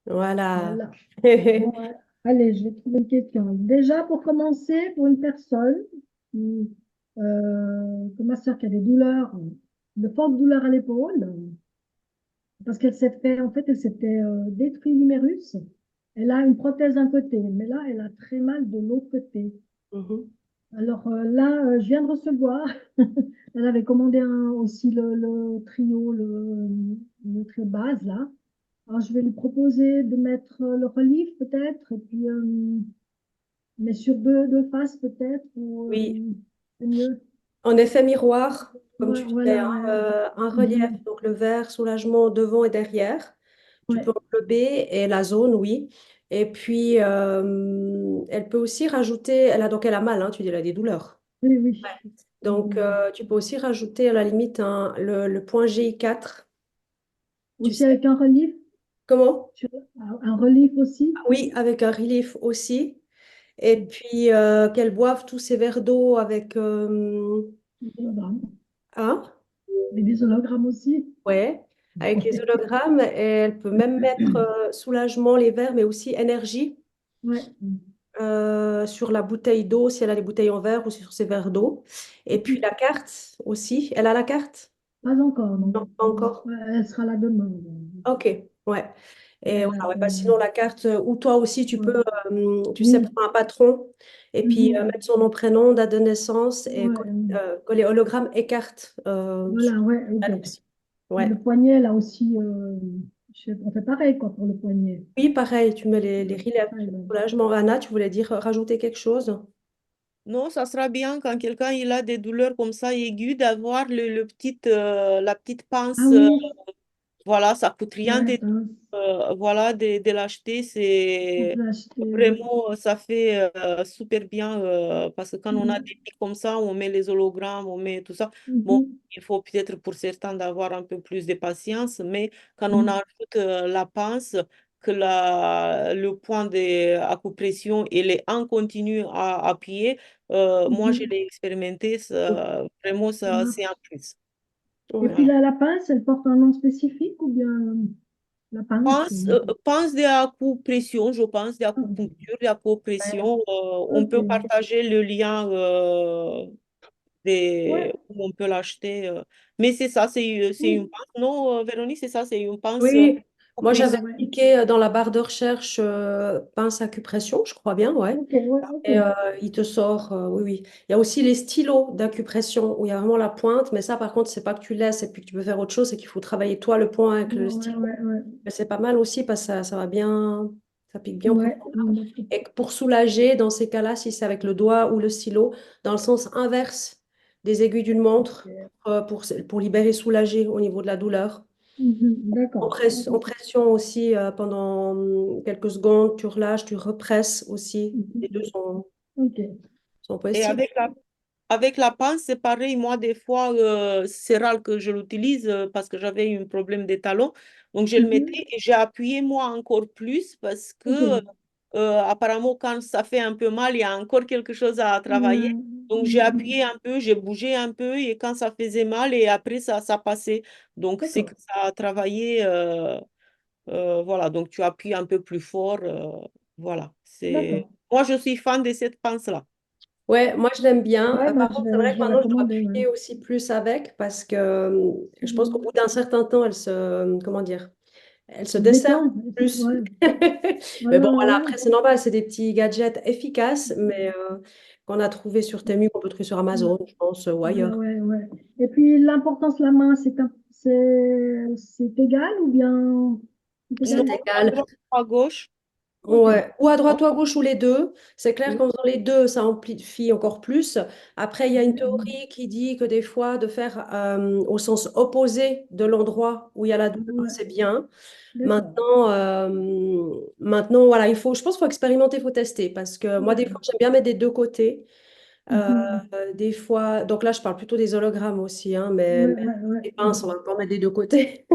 Voilà. Voilà. Bon, allez, je vais trouver une question. Déjà, pour commencer, pour une personne qui, comme ma soeur qui a des douleurs, de fortes douleurs à l'épaule, parce qu'elle s'est fait, en fait, elle s'était détruit l'humérus. Elle a une prothèse d'un côté, mais là, elle a très mal de l'autre côté. Mhm. Alors là, je viens de recevoir. Elle avait commandé aussi le trio, le trio base, là. Alors, je vais lui proposer de mettre le relief, peut-être, et puis, mais sur deux faces, peut-être, ou Oui, c'est mieux. en effet miroir, comme Ouais, tu disais, voilà, hein, ouais. un relief, Mhm. donc le vert, soulagement devant et derrière. Tu peux Ouais. englober et la zone, oui. Et puis, elle peut aussi rajouter, elle a mal, hein, tu dis, elle a des douleurs. Oui, oui. Donc, tu peux aussi rajouter à la limite le point GI4. Tu Aussi sais avec un relief, comment? tu un relief aussi. Oui, avec un relief aussi. Et puis, qu'elle boive tous ces verres d'eau avec... Des hologrammes. hein? Des hologrammes aussi. Ouais, avec les hologrammes. Et elle peut même mettre soulagement, les verres, mais aussi énergie Ouais. sur la bouteille d'eau, si elle a les bouteilles en verre ou sur ses verres d'eau. Et puis la carte aussi. Elle a la carte? Pas encore, non. Non, pas encore. Ouais, elle sera là demain. Ok, ouais. Et Elle a voilà, ouais, bah, fait- sinon la carte, ou toi aussi, tu ouais. peux, tu sais, Oui. prendre un patron et puis Mhm. mettre son nom, prénom, date de naissance et Ouais. coller hologramme et carte sur Voilà, ouais, la ok. aussi. Et Ouais. le poignet, là aussi, on fait pareil, quoi, pour le poignet. Oui, pareil, tu mets les reliefs. Ouais, ouais. Soulagement. Anna, tu voulais dire rajouter quelque chose? Non, ça sera bien quand quelqu'un il a des douleurs comme ça aiguës d'avoir la petite Ah pince. oui, Voilà, ça coûte rien ouais, pince. voilà, de l'acheter. On C'est peut acheter, ouais. vraiment, ça fait super bien parce que quand on a Mhm. des pics comme ça, on met les hologrammes, on met tout ça. Bon, Mhm. il faut peut-être pour certains d'avoir un peu plus de patience, mais quand on Mhm. ajoute la pince, que le point d'acupression, il est en continu à appuyer, moi je Mhm. l'ai expérimenté, vraiment, Ça ça, c'est un marche. plus. Et puis Voilà. là, la pince, elle porte un nom spécifique ou bien la pince? Pense d'acupression, je pense, Ok. d'acupuncture, d'acupression. On peut Ok. partager le lien Ouais. où on peut l'acheter. Mais c'est ça, c'est une Oui. pince. Non, Véronique, c'est ça, c'est une pince Oui, moi j'avais acupression. Ouais. cliqué dans la barre de recherche pince acupression, je crois bien, ouais. Ok, ouais, Et ok. il te sort, oui, oui. Il y a aussi les stylos d'acupression où il y a vraiment la pointe, mais ça par contre, c'est pas que tu laisses et puis que tu peux faire autre chose, c'est qu'il faut travailler toi le point avec Ouais, le ouais, stylo. ouais, ouais. Mais c'est pas mal aussi parce que ça va bien, ça pique bien Ouais, profondément. d'accord. Et pour soulager, dans ces cas-là, si c'est avec le doigt ou le stylo, dans le sens inverse des aiguilles d'une montre, pour libérer, soulager au niveau de la douleur. Mhm, d'accord. En pression aussi pendant quelques secondes, tu relâches, tu represses aussi. Les deux Mhm. sont, Ok. sont Et possibles. avec la pince, c'est pareil. Moi, des fois, c'est rare que je l'utilise parce que j'avais eu un problème des talons. Donc, je le Mhm. mettais et j'ai appuyé moi encore plus parce Ok. que apparemment, quand ça fait un peu mal, il y a encore quelque chose à travailler. Donc, j'ai Mhm. appuyé un peu, j'ai bougé un peu et quand ça faisait mal et après, ça passait. Donc, c'est D'accord. que ça a travaillé. Voilà, donc tu appuies un peu plus fort. Voilà, c'est... D'accord. Moi, je suis fan de cette pince-là. Ouais, moi je l'aime bien. Ouais, bah, Par contre, c'est vrai je que vais la maintenant je dois commander, ouais. appuyer aussi plus avec parce que je pense qu'au Mhm. bout d'un certain temps, elle se, comment dire, elle se Se dessert détend. plus. Ouais. Ouais, Mais bon, ouais, voilà, ouais. après c'est normal, c'est des petits gadgets efficaces, mais qu'on a trouvé sur Temu, qu'on peut trouver sur Ouais. Amazon, je pense, ou Voilà, ailleurs. ouais, ouais. Et puis l'importance de la main, c'est égal ou bien c'est Non, égal? C'est à égal. droite, à gauche. Ok. Ouais, ou à Non, droite ou à gauche ou les deux. C'est clair oui. qu'en faisant les deux, ça amplifie encore plus. Après, il y a une Mhm. théorie qui dit que des fois, de faire au sens opposé de l'endroit où il y a la douleur, Ouais, c'est bien. d'accord. Maintenant, voilà, je pense qu'il faut expérimenter, il faut tester. Parce que moi, des fois, Ouais. j'aime bien mettre des deux côtés. Euh, Mhm. des fois, donc là, je parle plutôt des hologrammes aussi, hein, mais Ouais, ouais, ouais. les pinces, on va pas en mettre des deux côtés.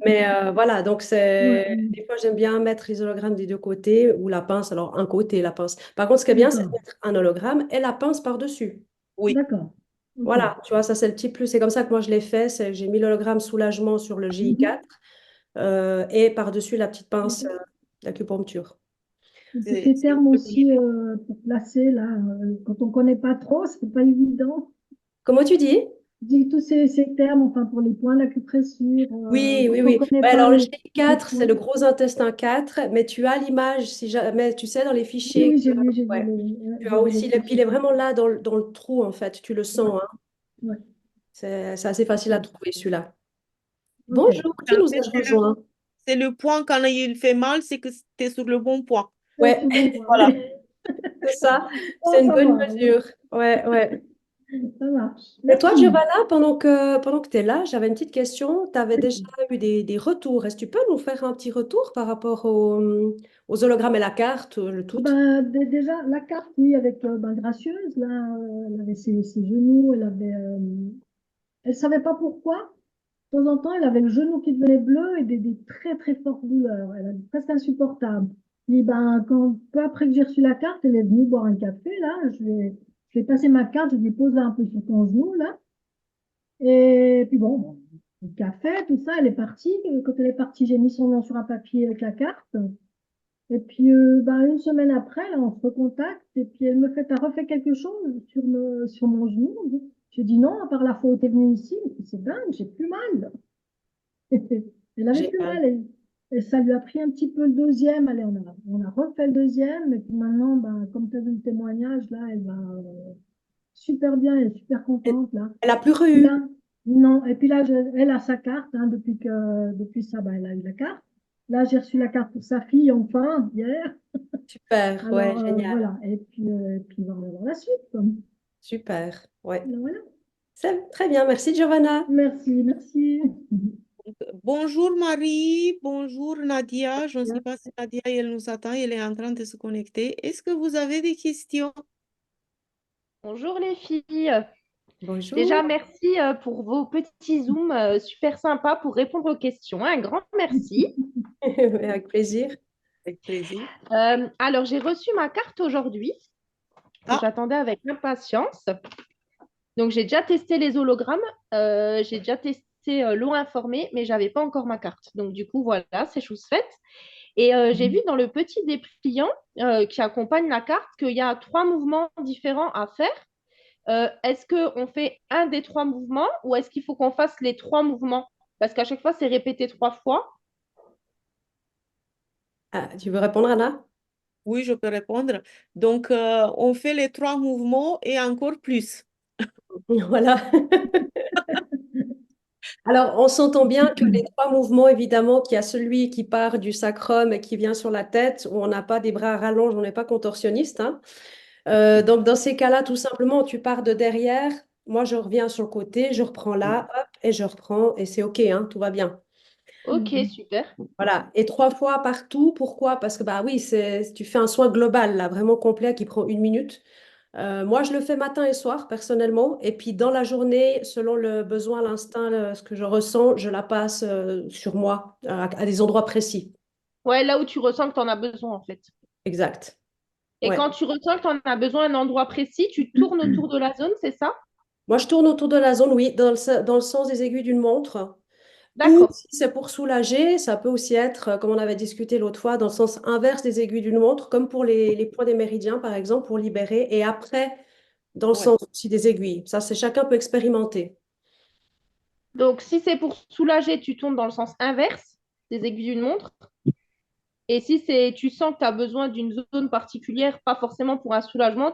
Mais voilà, donc Ouais, des fois j'aime bien mettre les hologrammes des deux côtés ou la pince, alors un côté la pince. Par contre, ce qui est bien, c'est de d'accord. mettre un hologramme et la pince par-dessus. Oui. D'accord. Ok. Voilà, tu vois, ça c'est le petit plus. C'est comme ça que moi je l'ai fait. J'ai mis l'hologramme soulagement sur le Mhm. GI4. et par-dessus la petite pince d'acupuncture. C'est Ces termes une très bonne aussi idée. pour placer, là, quand on ne connaît pas trop, c'est pas évident. Comment tu dis? Je dis tous ces termes, enfin, pour les points d'acupressure, Oui, oui, quand on ne oui. connaît Ouais, pas alors le les GI4, c'est points. le gros intestin 4, mais tu as l'image, si jamais, tu sais, dans les Oui, fichiers. oui, j'ai vu Ouais. Tu as j'ai vu les aussi, puis il fichiers. est vraiment là dans le trou, en fait, tu le Ouais, sens, hein. ouais. C'est assez facile à trouver, celui-là. Ok. Bonjour, qui En nous fait, a rejoint? c'est le point quand il fait mal, c'est que tu es sur le bon point. C'est Ouais, bon point. Voilà. c'est ça. Bon C'est à une bonne savoir, oui. mesure. Ouais, ouais. Ça marche. Et toi, Merci. Giovanna, pendant que tu es là, j'avais une petite question. Tu avais déjà eu des retours. Est-ce que tu peux nous faire un petit retour par rapport aux hologrammes et la carte, le tout? Ben, déjà, la carte, oui, avec ben, Gracieuse, là, elle avait ses genoux, elle savait pas pourquoi. De temps en temps, elle avait le genou qui devenait bleu et des très, très fortes douleurs. Elle avait presque insupportable. Puis, ben, peu après que j'ai reçu la carte, elle est venue boire un café, là. Je lui ai passé ma carte, je lui ai posé un peu sur ton genou, là. Et puis bon, le café, tout ça, elle est partie. Quand elle est partie, j'ai mis son nom sur un papier avec la carte. Et puis, ben, une semaine après, là, on se recontacte. Et puis, elle me fait, t'as refait quelque chose sur mon genou? J'ai dit non, à part la fois où t'es venue ici. Et puis, c'est dingue, j'ai plus mal. Elle avait plus Génial. mal. Et ça lui a pris un petit peu le deuxième. Allez, on a refait le deuxième. Et puis maintenant, ben, comme tu as vu le témoignage, là, elle va super bien, elle est super Elle contente, là. elle a plus Puis eu. là, non. Et puis là, elle a sa carte, hein, depuis ça, ben, elle a eu la carte. Là, j'ai reçu la carte pour sa fille, enfin, hier. Super, ouais, Alors, génial. voilà. Et puis, on va voir la suite, quoi. Super, ouais. Alors, voilà. C'est très bien. Merci, Giovanna. Merci, merci. Bonjour Marie, bonjour Nadia. Je ne sais pas si Nadia elle nous attend, elle est en train de se connecter. Est-ce que vous avez des questions? Bonjour les filles. Bonjour. Déjà, merci pour vos petits zooms super sympas pour répondre aux questions. Un grand merci. Avec plaisir. Avec plaisir. Alors, j'ai reçu ma carte aujourd'hui que Ah, j'attendais avec impatience. Donc, j'ai déjà testé les hologrammes, j'ai déjà testé l'eau informée, mais j'avais pas encore ma carte. Donc, du coup, voilà, c'est chose faite. Et j'ai vu dans le petit dépliant qui accompagne la carte qu'il y a 3 mouvements différents à faire. Est-ce qu'on fait un des 3 mouvements ou est-ce qu'il faut qu'on fasse les 3 mouvements? Parce qu'à chaque fois, c'est répété 3 fois. Ah, tu veux répondre, Anna? oui, je peux répondre. Donc, on fait les 3 mouvements et encore plus. Voilà. Alors, on s'entend bien que les trois mouvements, évidemment, qu'il y a celui qui part du sacrum et qui vient sur la tête, où on n'a pas des bras à rallonge, on n'est pas contorsionniste, hein. Donc, dans ces cas-là, tout simplement, tu pars de derrière, moi, je reviens sur le côté, je reprends là, hop, et je reprends, et c'est OK, hein, tout va bien. Ok, super. Voilà. Et trois fois partout, pourquoi? Parce que, bah oui, tu fais un soin global, là, vraiment complet, qui prend 1 minute. Moi, je le fais matin et soir, personnellement. Et puis, dans la journée, selon le besoin, l'instinct, ce que je ressens, je la passe sur moi, à des endroits précis. Ouais, là où tu ressens que tu en as besoin, en fait. Exact. Et Ouais. quand tu ressens que tu en as besoin d'un endroit précis, tu tournes autour de la zone, c'est ça? Moi, je tourne autour de la zone, oui, dans le sens des aiguilles d'une montre. Ou D'accord. si c'est pour soulager, ça peut aussi être, comme on avait discuté l'autre fois, dans le sens inverse des aiguilles d'une montre, comme pour les points des méridiens, par exemple, pour libérer. Et après, dans le Ouais. sens aussi des aiguilles. Ça, c'est chacun peut expérimenter. Donc, si c'est pour soulager, tu tournes dans le sens inverse des aiguilles d'une montre. Et si tu sens que tu as besoin d'une zone particulière, pas forcément pour un soulagement,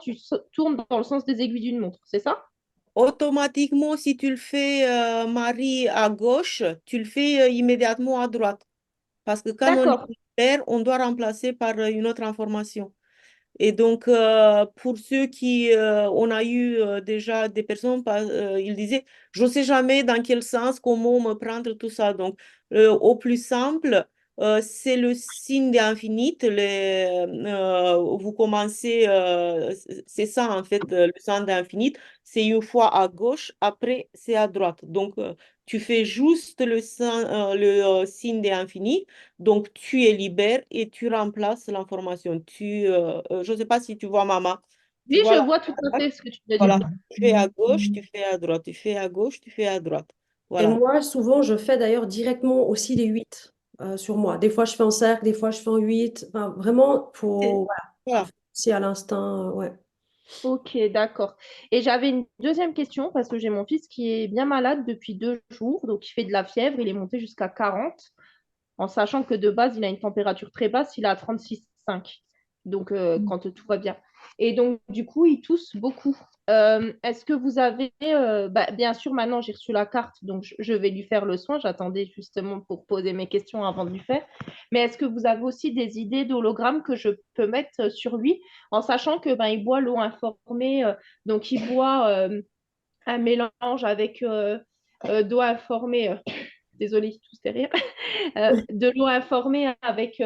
tournes dans le sens des aiguilles d'une montre, c'est ça? Automatiquement, si tu le fais, Marie, à gauche, tu le fais immédiatement à droite. Parce que quand on D'accord. libère, on doit remplacer par une autre information. Et donc, pour ceux qui, on a eu déjà des personnes, ils disaient, je ne sais jamais dans quel sens, comment me prendre tout ça. Donc, au plus simple, c'est le signe d'infinite. Vous commencez, c'est ça en fait, le signe d'infinite. C'est une fois à gauche, après c'est à droite. Donc, tu fais juste le signe d'infini. Donc, tu es libère et tu remplaces l'information. Je ne sais pas si tu vois maman. Tu Oui, vois je la vois tout à carte. fait ce que tu veux dire. Voilà. Tu fais à gauche, tu fais à droite. Tu fais à gauche, tu fais à droite. Et Voilà. moi, souvent, je fais d'ailleurs directement aussi les 8. sur moi. Des fois, je fais en cercle, des fois, je fais en 8. Enfin, vraiment, Et- faut, voilà, Voilà. c'est à l'instinct, ouais. Ok, d'accord. Et j'avais une deuxième question parce que j'ai mon fils qui est bien malade depuis 2 jours, donc il fait de la fièvre, il est monté jusqu'à 40, en sachant que de base, il a une température très basse, il est à 36,5, donc quand tout va bien. Et donc, du coup, il tousse beaucoup. Est-ce que vous avez, bien sûr, maintenant j'ai reçu la carte, donc je vais lui faire le soin. J'attendais justement pour poser mes questions avant de lui faire. Mais est-ce que vous avez aussi des idées d'hologrammes que je peux mettre sur lui, en sachant que il boit l'eau informée, donc il boit un mélange avec d'eau informée. Désolée, tout derrière. De l'eau informée avec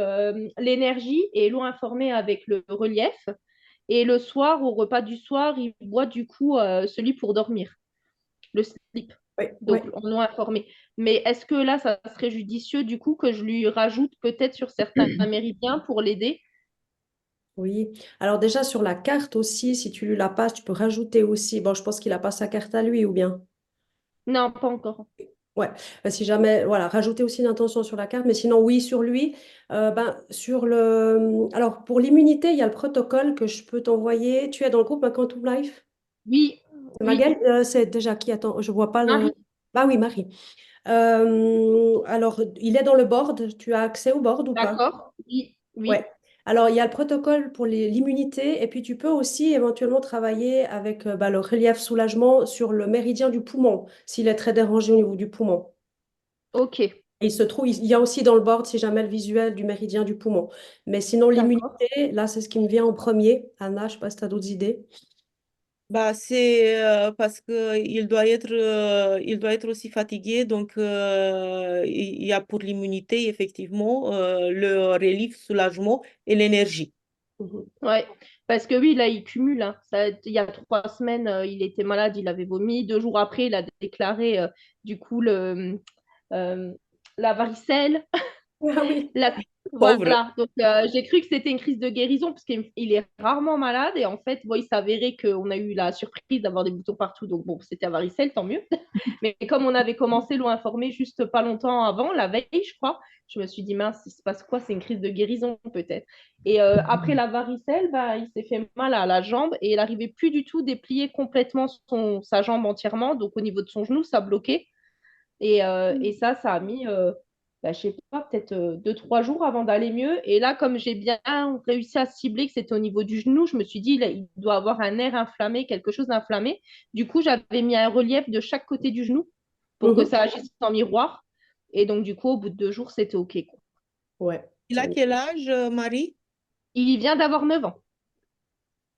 l'énergie et l'eau informée avec le relief. Et le soir, au repas du soir, il boit du coup celui pour dormir, le slip, Ouais, donc ouais. en eau informée. Mais est-ce que là, ça serait judicieux du coup que je lui rajoute peut-être sur certains méridiens pour l'aider? Oui. Alors déjà, sur la carte aussi, si tu lui la passes, tu peux rajouter aussi. Bon, je pense qu'il a pas sa carte à lui, ou bien. Non, pas encore. Ouais, si jamais, voilà, rajouter aussi une intention sur la carte, mais sinon, oui, sur lui. Sur le... Alors, pour l'immunité, il y a le protocole que je peux t'envoyer. Tu es dans le groupe Quantum Life? Oui, C'est oui, Magali? C'est déjà qui? Attends, je vois pas le... Marie, Ah oui, Marie. Alors, il est dans le board. Tu as accès au board ou pas? d'accord. Oui, Ouais. oui, Alors, il y a le protocole pour l'immunité, et puis tu peux aussi éventuellement travailler avec le relief soulagement sur le méridien du poumon, s'il est très dérangé au niveau du poumon. ok, Il se trouve, il y a aussi dans le board, si jamais, le visuel du méridien du poumon. Mais sinon, d'accord. l'immunité, là, c'est ce qui me vient en premier. Anna, je ne sais pas si tu as d'autres idées. Bah, c'est parce que il doit être aussi fatigué. Donc, il y a pour l'immunité, effectivement, le relief, soulagement et l'énergie. Mhm. Ouais, parce que oui, là, il cumule, hein. Il y a 3 semaines, il était malade, il avait vomi. 2 jours après, il a déclaré du coup euh, la varicelle. Ah oui, La- Pauvre. Voilà, donc j'ai cru que c'était une crise de guérison parce qu'il est rarement malade et en fait, bon, il s'avérait qu'on a eu la surprise d'avoir des boutons partout, donc bon, c'était à varicelle, tant mieux. Mais comme on avait commencé l'eau informée juste pas longtemps avant, la veille, je crois, je me suis dit, mince, il se passe quoi? C'est une crise de guérison peut-être. Et après la varicelle, bah, il s'est fait mal à la jambe et il n'arrivait plus du tout déplier complètement sa jambe entièrement, donc au niveau de son genou, ça bloquait. Et ça a mis, je sais pas, peut-être 2, 3 jours avant d'aller mieux. Et là, comme j'ai bien réussi à cibler que c'était au niveau du genou, je me suis dit, là, il doit avoir un nerf inflammé, quelque chose d'inflammé. Du coup, j'avais mis un relief de chaque côté du genou pour que Mhm. ça agisse en miroir. Et donc, du coup, au bout de 2 jours, c'était OK, quoi. Ouais. Il a quel âge, Marie? Il vient d'avoir 9 ans.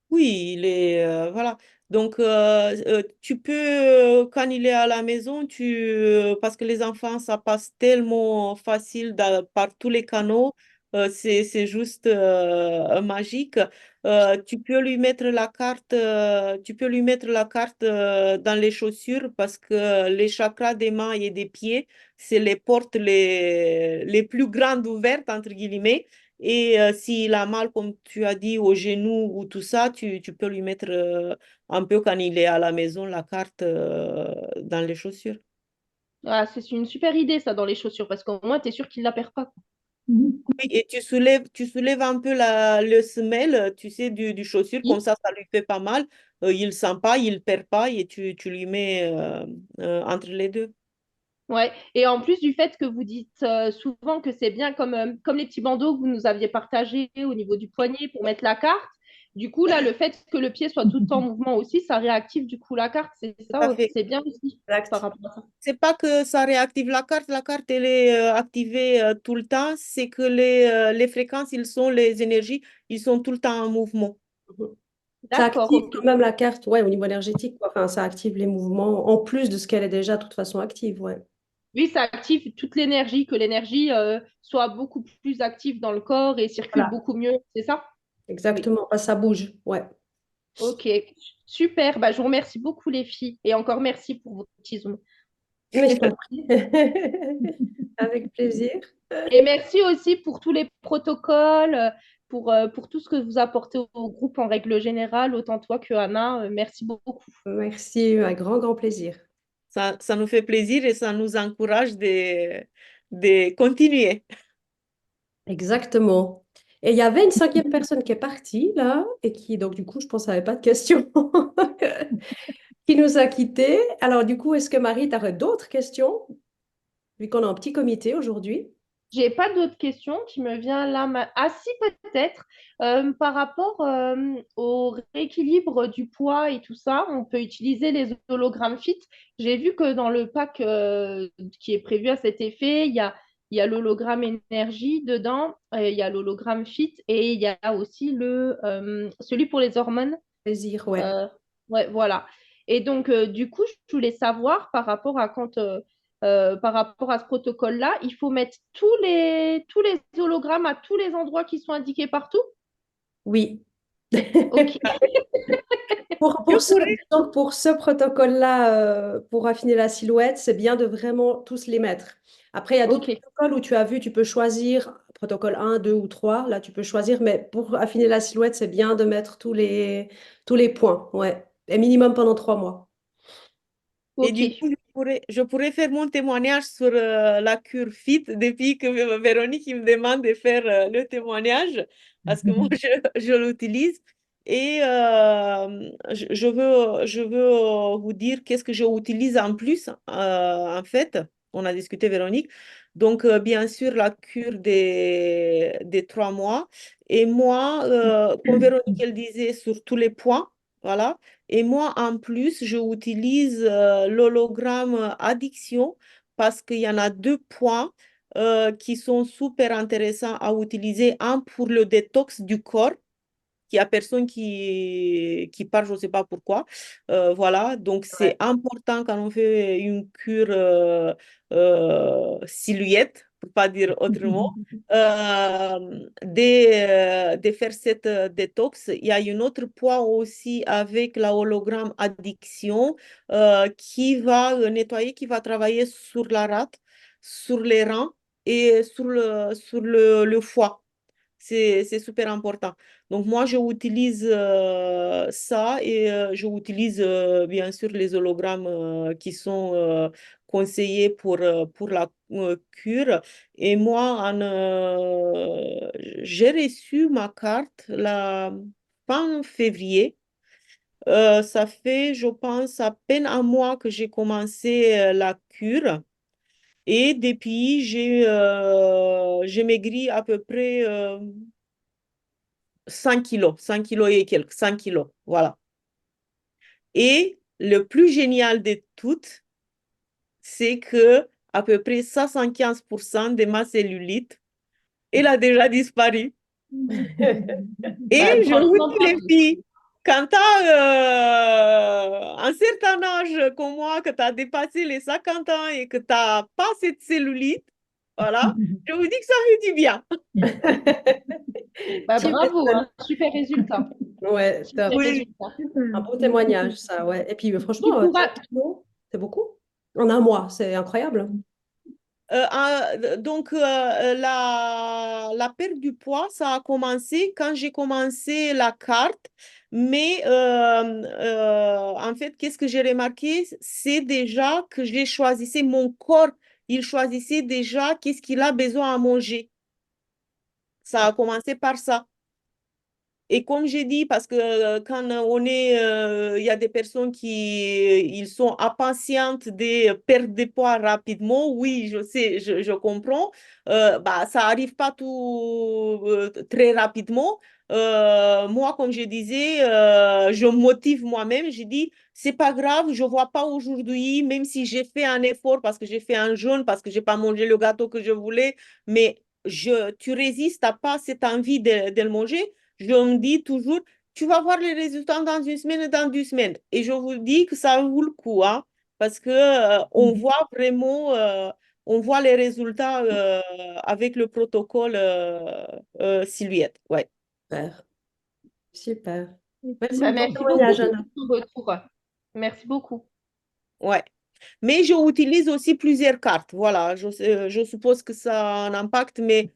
Oui, il est voilà. Donc tu peux quand il est à la maison, parce que les enfants ça passe tellement facile par tous les canaux, c'est juste magique. Tu peux lui mettre la carte, dans les chaussures parce que les chakras des mains et des pieds, c'est les portes les plus grandes ouvertes entre guillemets. Et s'il a mal, comme tu as dit, au genou ou tout ça, tu peux lui mettre un peu quand il est à la maison la carte dans les chaussures. Ah, c'est une super idée, ça, dans les chaussures, parce qu'au moins, tu es sûr qu'il ne la perd pas, quoi. Oui, et tu soulèves un peu le semelle, tu sais, du chaussure, comme Oui. ça lui fait pas mal. Il sent pas, il perd pas et tu lui mets entre les deux. Ouais. Et en plus du fait que vous dites souvent que c'est bien comme les petits bandeaux que vous nous aviez partagés au niveau du poignet pour mettre la carte, du coup, là, le fait que le pied soit tout en mouvement aussi, ça réactive du coup la carte. C'est Tout ça, à fait. c'est bien aussi par Exact. rapport à ça. C'est pas que ça réactive la carte elle est activée tout le temps, c'est que les fréquences, les énergies, ils sont tout le temps en mouvement. Mhm. Ça D'accord, active ok. quand même la carte, ouais, au niveau énergétique, quoi. Enfin, ça active les mouvements en plus de ce qu'elle est déjà de toute façon active, ouais. Oui, ça active toute l'énergie, que l'énergie soit beaucoup plus active dans le corps et circule Voilà, beaucoup mieux, c'est ça? Oui. exactement. Ça bouge, ouais. Ok, super. Bah, je vous remercie beaucoup les filles et encore merci pour vos petits zooms. Mais je t'en prie. Avec plaisir. Et merci aussi pour tous les protocoles, pour tout ce que vous apportez au groupe en règle générale, autant toi que Anna. Merci beaucoup. Merci, un grand, grand plaisir. Ça nous fait plaisir et ça nous encourage de continuer. Exactement. Et il y avait une cinquième personne qui est partie là et qui, donc du coup, je pense, n'avait pas de questions, qui nous a quittés. Alors du coup, est-ce que Marie, tu aurais d'autres questions, vu qu'on a un petit comité aujourd'hui? J'ai pas d'autres questions qui me viennent là. Ah si, peut-être. Par rapport au rééquilibre du poids et tout ça, on peut utiliser les hologrammes fit. J'ai vu que dans le pack qui est prévu à cet effet, il y a l'hologramme énergie dedans, il y a l'hologramme fit et il y a aussi celui pour les hormones. Plaisir, ouais. Euh, ouais, voilà. Et donc, du coup, je voulais savoir par rapport à par rapport à ce protocole-là, il faut mettre tous les hologrammes à tous les endroits qui sont indiqués partout? Oui. Ok, Je Pour pourrais, donc pour ce protocole-là, pour affiner la silhouette, c'est bien de vraiment tous les mettre. Après, il y a d'autres ok, protocoles où tu as vu, tu peux choisir protocole un, 2 ou 3. Là, tu peux choisir, mais pour affiner la silhouette, c'est bien de mettre tous les points. Ouais. Et minimum pendant 3 mois. et ok. du coup, je pourrais faire mon témoignage sur la cure FIT depuis que Véronique il me demande de faire le témoignage parce que moi, je l'utilise. Et je veux vous dire qu'est-ce que j'utilise en plus, en fait. On a discuté, Véronique. Donc, bien sûr, la cure des 3 mois. Et moi, comme Véronique, elle disait, sur tous les points, voilà. Et moi, en plus, je utilise l'hologramme addiction parce qu'il y en a 2 points qui sont super intéressants à utiliser. Un pour le détox du corps qu'il n'y a personne qui parle, je ne sais pas pourquoi. Voilà, donc c'est Ouais. important quand on fait une cure silhouette, pour pas dire autrement, de faire cette détox. Il y a un autre point aussi avec la hologramme addiction qui va nettoyer, qui va travailler sur la rate, sur les reins et sur le foie. C'est super important. Donc, moi, je utilise ça et je utilise bien sûr les hologrammes qui sont conseillés pour la cure. Et moi, j'ai reçu ma carte la fin février. Ça fait, je pense, à peine un mois que j'ai commencé la cure. Et depuis, j'ai maigri à peu près 5 kilos, 5 kilos et quelques, 5 kilos, voilà. Et le plus génial de tout, c'est que à peu près 75% de ma cellulite, elle a déjà disparu. Et Bah, je vous franchement, dis, les bravo. filles, quand tu as un certain âge comme moi, que tu as dépassé les 50 ans et que tu n'as pas cette cellulite, voilà, je vous dis que ça fait du bien. Bah, Tu bravo, m'étonnes. hein. Super résultat. Ouais, top. Super Oui. résultat. Super, Un beau merci. témoignage, ça, ouais. Et puis, Tu franchement, pourras, 5 kilos, c'est beaucoup. En un mois, c'est incroyable. La perte du poids, ça a commencé quand j'ai commencé la carte. Mais en fait, qu'est-ce que j'ai remarqué? C'est déjà que j'ai choisi, c'est mon corps, il choisissait déjà qu'est-ce qu'il a besoin à manger. Ça a commencé par ça. Et comme j'ai dit, parce que quand il y a des personnes ils sont impatientes de perdre des poids rapidement. Oui, je sais, je comprends. Bah, ça arrive pas tout très rapidement. Moi, comme je disais, je me motive moi-même. Je dis, c'est pas grave, je vois pas aujourd'hui, même si j'ai fait un effort parce que j'ai fait un jeûne, parce que j'ai pas mangé le gâteau que je voulais, mais tu résistes, t'as pas cette envie de le manger. Je me dis toujours, tu vas voir les résultats dans une semaine et dans 2 semaines. Et je vous dis que ça vaut le coup, hein, parce que on voit vraiment, on voit les résultats avec le protocole Silhouette. Ouais, Super. Super. Merci bah, pour ton merci beaucoup témoignage, pour Anna. ton retour. Merci beaucoup. ouais. Mais je utilise aussi plusieurs cartes. Voilà, je suppose que ça a un impact, mais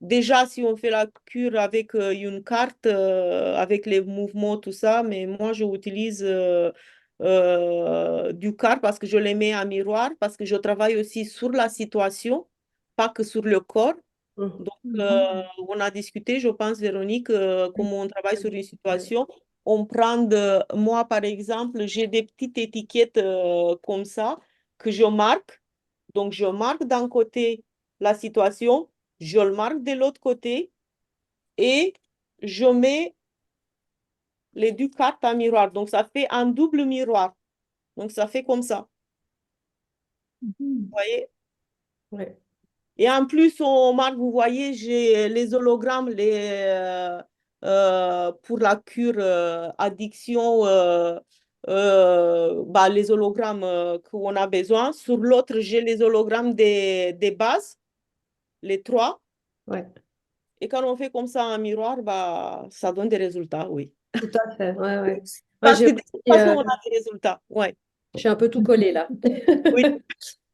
déjà, si on fait la cure avec une carte, avec les mouvements, tout ça, mais moi, je utilise du carte parce que je les mets en miroir, parce que je travaille aussi sur la situation. pas que sur le corps. Mhm. Donc, Mhm. on a discuté, je pense, Véronique, comment on travaille sur une Ouais. situation. On prend moi, par exemple, j'ai des petites étiquettes comme ça que je marque. Donc, je marque d'un côté la situation, je le marque de l'autre côté et je mets les deux cartes en miroir. Donc, ça fait un double miroir. Donc, ça fait comme ça. Vous Mhm. voyez? Ouais. Et en plus, on marque, vous voyez, j'ai les hologrammes pour la cure addiction, bah, les hologrammes qu'on a besoin. Sur l'autre, j'ai les hologrammes des bases, les trois. Ouais. Et quand on fait comme ça en miroir, bah, ça donne des résultats, oui. Tout à fait. Ouais, ouais. Moi, Parce j'ai que de toute aussi, façon, on a des résultats. Ouais. je suis un peu tout collé là. Oui,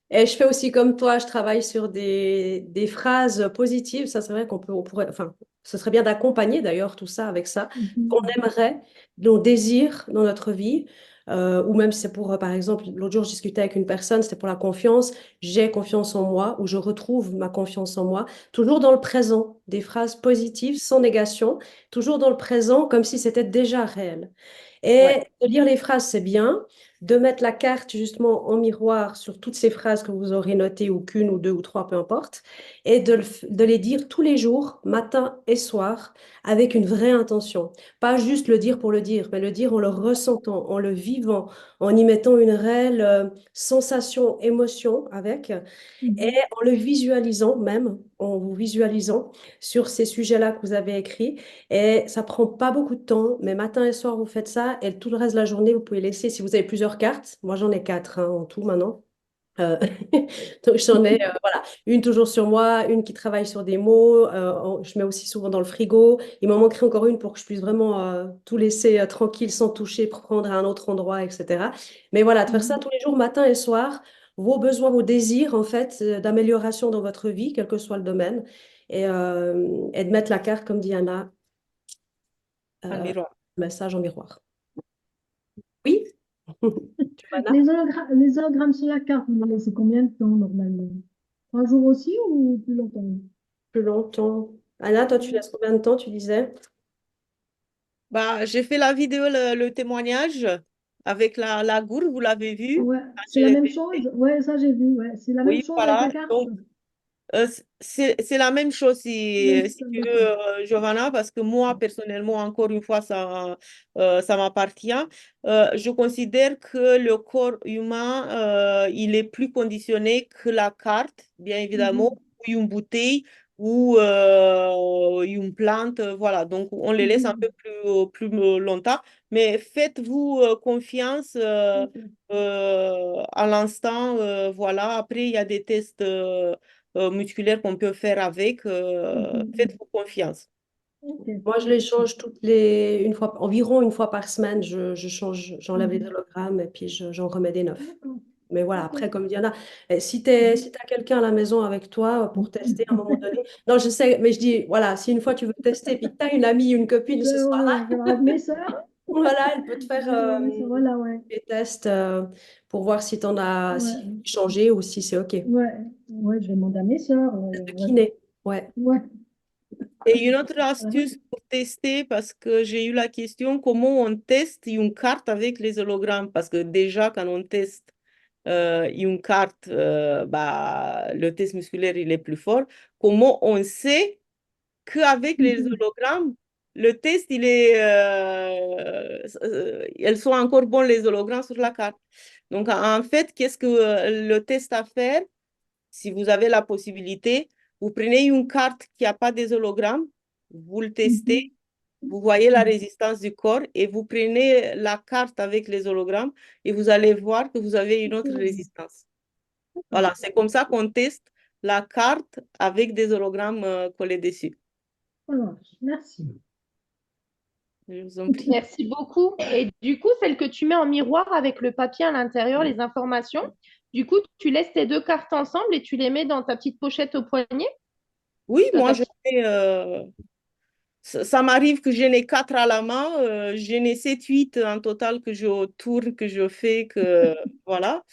Et je fais aussi comme toi, je travaille sur des phrases positives. Ça, c'est vrai on pourrait, enfin, ce serait bien d'accompagner d'ailleurs tout ça avec ça, qu'on Mhm. aimerait, nos désirs dans notre vie, ou même si c'est pour, par exemple, l'autre jour, je discutais avec une personne, c'était pour la confiance. J'ai confiance en moi, ou je retrouve ma confiance en moi, toujours dans le présent, des phrases positives, sans négation, toujours dans le présent, comme si c'était déjà réel. ouais. Et de lire les phrases, c'est bien de mettre la carte justement en miroir sur toutes ces phrases que vous aurez notées, ou qu'une ou deux ou trois, peu importe, et de les dire tous les jours, matin et soir, avec une vraie intention. Pas juste le dire pour le dire, mais le dire en le ressentant, en le vivant, en y mettant une réelle sensation, émotion avec, et Mhm. en le visualisant même, en vous visualisant sur ces sujets-là que vous avez écrits. Et ça prend pas beaucoup de temps, mais matin et soir, vous faites ça. Et tout le reste de la journée, vous pouvez laisser, si vous avez plusieurs cartes, moi j'en ai quatre hein, en tout maintenant. Euh, donc j'en ai voilà, une toujours sur moi, une qui travaille sur des mots. Je mets aussi souvent dans le frigo. Il m'en manquerait encore une pour que je puisse vraiment tout laisser tranquille sans toucher, pour prendre à un autre endroit, etc. Mais voilà, de faire ça Mhm. tous les jours, matin et soir, vos besoins, vos désirs en fait d'amélioration dans votre vie, quel que soit le domaine, et de mettre la carte, comme dit Anna, Un miroir. message en miroir. Oui, tu vois, Anna? Les hologrammes sur la carte, vous les laissez combien de temps normalement? 3 jours aussi ou plus longtemps? Plus longtemps. Anna, toi, tu laisses combien de temps, tu disais? Bah, j'ai fait la vidéo, le témoignage avec la gourde, vous l'avez vu? Ouais, Quand je c'est la l'ai même fait. chose. Ouais, ça j'ai vu. Ouais, c'est la même Oui, chose avec la voilà. carte. Donc, c'est la même chose si tu veux, D'accord. Giovanna, parce que moi, personnellement, encore une fois, ça m'appartient. Je considère que le corps humain, il est plus conditionné que la carte, bien évidemment, Mhm. ou une bouteille ou une plante. Voilà, donc on les laisse un Mhm. peu plus longtemps. Mais faites-vous confiance Ok. à l'instant. Voilà, après, il y a des tests. Musculaire qu'on peut faire avec, Mhm. faites-vous confiance. Ok, Moi, je les merci. change environ une fois par semaine. Je change, j'enlève les Mhm. hologrammes et puis j'en remets des neufs. D'accord. Mais voilà, Ok. après, comme il y en a, si Mhm. t'as quelqu'un à la maison avec toi pour tester à un moment donné. Non, je sais, mais je dis, voilà, si une fois tu veux tester, puis que tu as une amie, une copine ce soir-là, Je vais avec mes sœurs. voilà, elle peut te faire Je vais avec mes sœurs. Voilà, ouais. des tests pour voir si t'en as, si Ouais. changer ou si c'est OK. Ouais. Ouais, je vais demander à mes sœurs. De Ouais. kiné, ouais. Ouais. Et une autre Voilà. astuce pour tester, parce que j'ai eu la question, comment on teste une carte avec les hologrammes? Parce que déjà, quand on teste une carte, bah, le test musculaire, il est plus fort. Comment on sait qu'avec les Mhm. hologrammes, le test, elles sont encore bonnes, les hologrammes sur la carte. Donc, en fait, qu'est-ce que le test à faire? Si vous avez la possibilité, vous prenez une carte qui n'a pas des hologrammes, vous le testez, Mhm. vous voyez la résistance du corps et vous prenez la carte avec les hologrammes et vous allez voir que vous avez une autre Ok. résistance. Voilà, c'est comme ça qu'on teste la carte avec des hologrammes collés dessus. Voilà. Merci. Je vous en prie. Merci beaucoup. Et du coup, celle que tu mets en miroir avec le papier à l'intérieur, les informations, du coup, tu laisses tes deux cartes ensemble et tu les mets dans ta petite pochette au poignet, Oui, dans moi ta je petite... fais, Ça m'arrive que j'en ai 4 à la main, j'en ai 7, 8 en total que je tourne, que je fais, que voilà.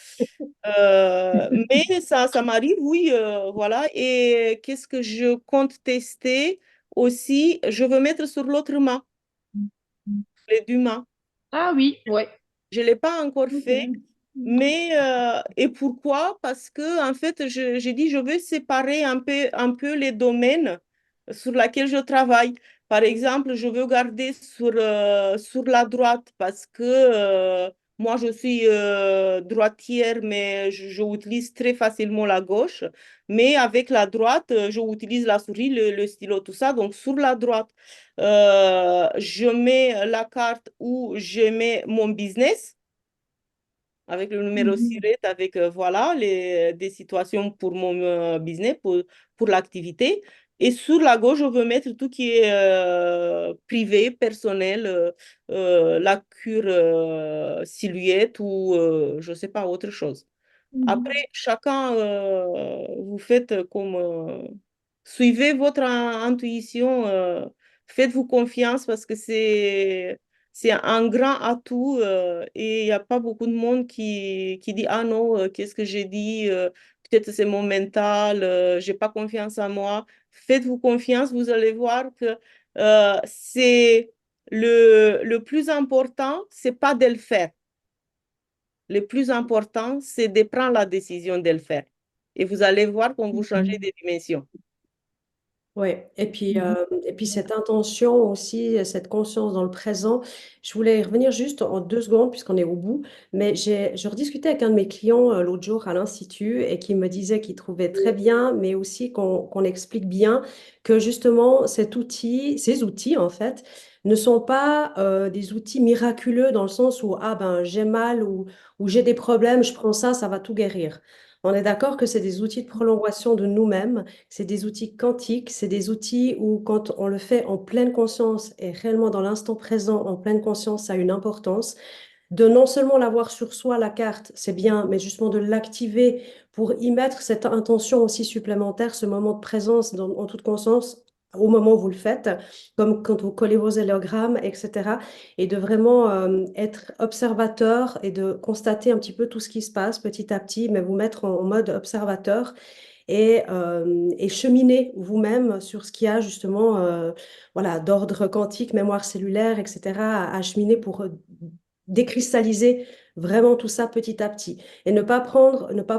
Mais ça m'arrive, oui, voilà. Et qu'est-ce que je compte tester aussi? Je veux mettre sur l'autre main, les deux mains. Ah oui, ouais. Je ne l'ai pas encore fait. Ok. Mais et pourquoi? Parce que en fait, j'ai dit je veux séparer un peu les domaines sur lesquels je travaille. Par exemple, je veux garder sur la droite parce que moi je suis droitière, mais je utilise très facilement la gauche. Mais avec la droite, je utilise la souris, le stylo, tout ça. Donc sur la droite, je mets la carte où je mets mon business avec le numéro Mhm. SIRET, avec voilà, des situations pour mon business, pour l'activité. Et sur la gauche, je veux mettre tout qui est privé, personnel, la cure silhouette ou je ne sais pas, autre chose. Mhm. Après, chacun, vous faites comme... suivez votre intuition, faites-vous confiance parce que c'est un grand atout et il n'y a pas beaucoup de monde qui dit, ah non, qu'est-ce que j'ai dit? Peut-être c'est mon mental, j'ai pas confiance en moi. Faites-vous confiance, vous allez voir que c'est le plus important, c'est pas de le faire. Le plus important, c'est de prendre la décision de le faire. Et vous allez voir quand vous changez Mhm. de dimension. Oui, et puis cette intention aussi, cette conscience dans le présent, je voulais y revenir juste en 2 secondes puisqu'on est au bout, mais je rediscutais avec un de mes clients l'autre jour à l'Institut et qui me disait qu'il trouvait très bien, mais aussi qu'on explique bien que justement cet outil, ces outils en fait, ne sont pas des outils miraculeux dans le sens où ah ben j'ai mal ou j'ai des problèmes, je prends ça va tout guérir. On est d'accord que c'est des outils de prolongation de nous-mêmes, c'est des outils quantiques, c'est des outils où quand on le fait en pleine conscience et réellement dans l'instant présent, en pleine conscience, ça a une importance. De non seulement l'avoir sur soi, la carte, c'est bien, mais justement de l'activer pour y mettre cette intention aussi supplémentaire, ce moment de présence en toute conscience au moment où vous le faites, comme quand vous collez vos hélogrammes, etc. Et de vraiment être observateur et de constater un petit peu tout ce qui se passe petit à petit, mais vous mettre en mode observateur et cheminer vous-même sur ce qu'il y a justement voilà, d'ordre quantique, mémoire cellulaire, etc., à cheminer pour décristalliser vraiment tout ça petit à petit. Et ne pas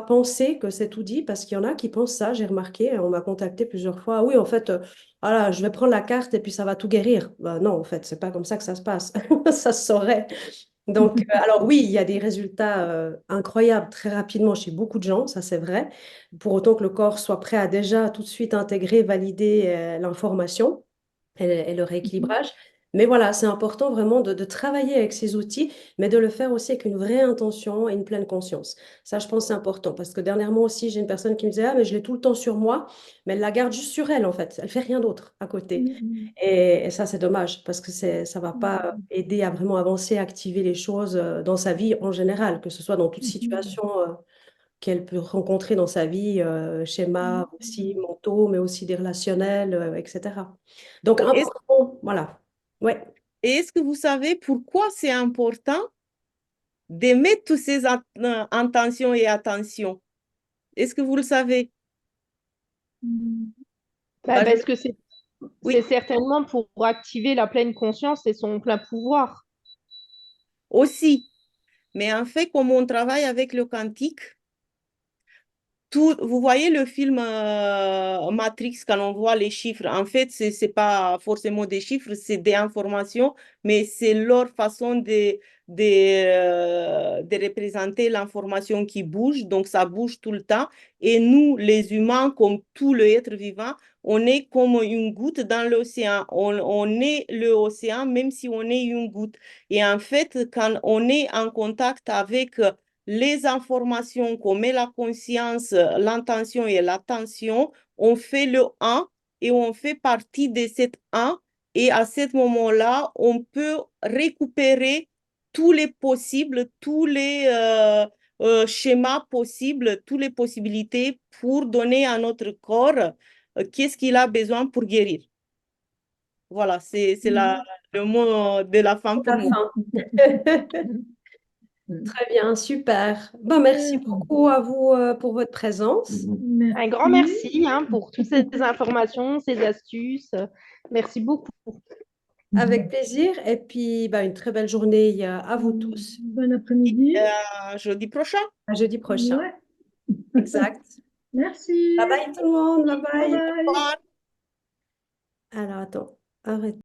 penser que c'est tout dit, parce qu'il y en a qui pensent ça, j'ai remarqué, on m'a contacté plusieurs fois, ah oui, en fait, voilà, je vais prendre la carte et puis ça va tout guérir. Ben non, en fait, c'est pas comme ça que ça se passe. Ça se saurait. Donc, alors oui, il y a des résultats incroyables très rapidement chez beaucoup de gens, ça c'est vrai. Pour autant que le corps soit prêt à déjà tout de suite intégrer, valider l'information et le Mhm. rééquilibrage. Mais voilà, c'est important vraiment de travailler avec ces outils, mais de le faire aussi avec une vraie intention et une pleine conscience. Ça, je pense, c'est important parce que dernièrement aussi, j'ai une personne qui me disait, ah, mais je l'ai tout le temps sur moi, mais elle la garde juste sur elle, en fait. Elle fait rien d'autre à côté. Mhm. Et ça, c'est dommage parce que ça va pas Mhm. aider à vraiment avancer, activer les choses dans sa vie en général, que ce soit dans toute Mhm. situation qu'elle peut rencontrer dans sa vie, schémas aussi Mhm. mentaux, mais aussi des relationnels, etc. Donc, Et important, voilà. Ouais. est-ce que vous savez pourquoi c'est important de mettre toutes ces intentions et attentions? Est-ce que vous le savez? Mhm. Bah, Bah, parce que c'est oui, certainement pour activer la pleine conscience et son plein pouvoir. aussi. Mais en fait, comme on travaille avec le quantique, tout, vous voyez le film Matrix, quand on voit les chiffres, en fait, c'est pas forcément des chiffres, c'est des informations, mais c'est leur façon de représenter l'information qui bouge, donc ça bouge tout le temps. Et nous, les humains, comme tout le être vivant, on est comme une goutte dans l'océan. On est l'océan, même si on est une goutte. Et en fait, quand on est en contact avec les informations qu'on met la conscience, l'intention et l'attention, on fait le un et on fait partie de cet un. Et à ce moment-là, on peut récupérer tous les possibles, tous les schémas possibles, toutes les possibilités pour donner à notre corps qu'est-ce qu'il a besoin pour guérir. Voilà, c'est le mot de la fin pour La moi. fin. Très bien, super. Ben, merci beaucoup à vous pour votre présence. Un grand merci hein, pour toutes ces informations, ces astuces. Merci beaucoup. Avec plaisir. Et puis, ben, une très belle journée à vous tous. Bon après-midi. Jeudi prochain. À jeudi prochain. Ouais. Exact. Merci. Bye bye tout le monde. Bye Bye bye. bye. Bye. Alors, attends. Arrête.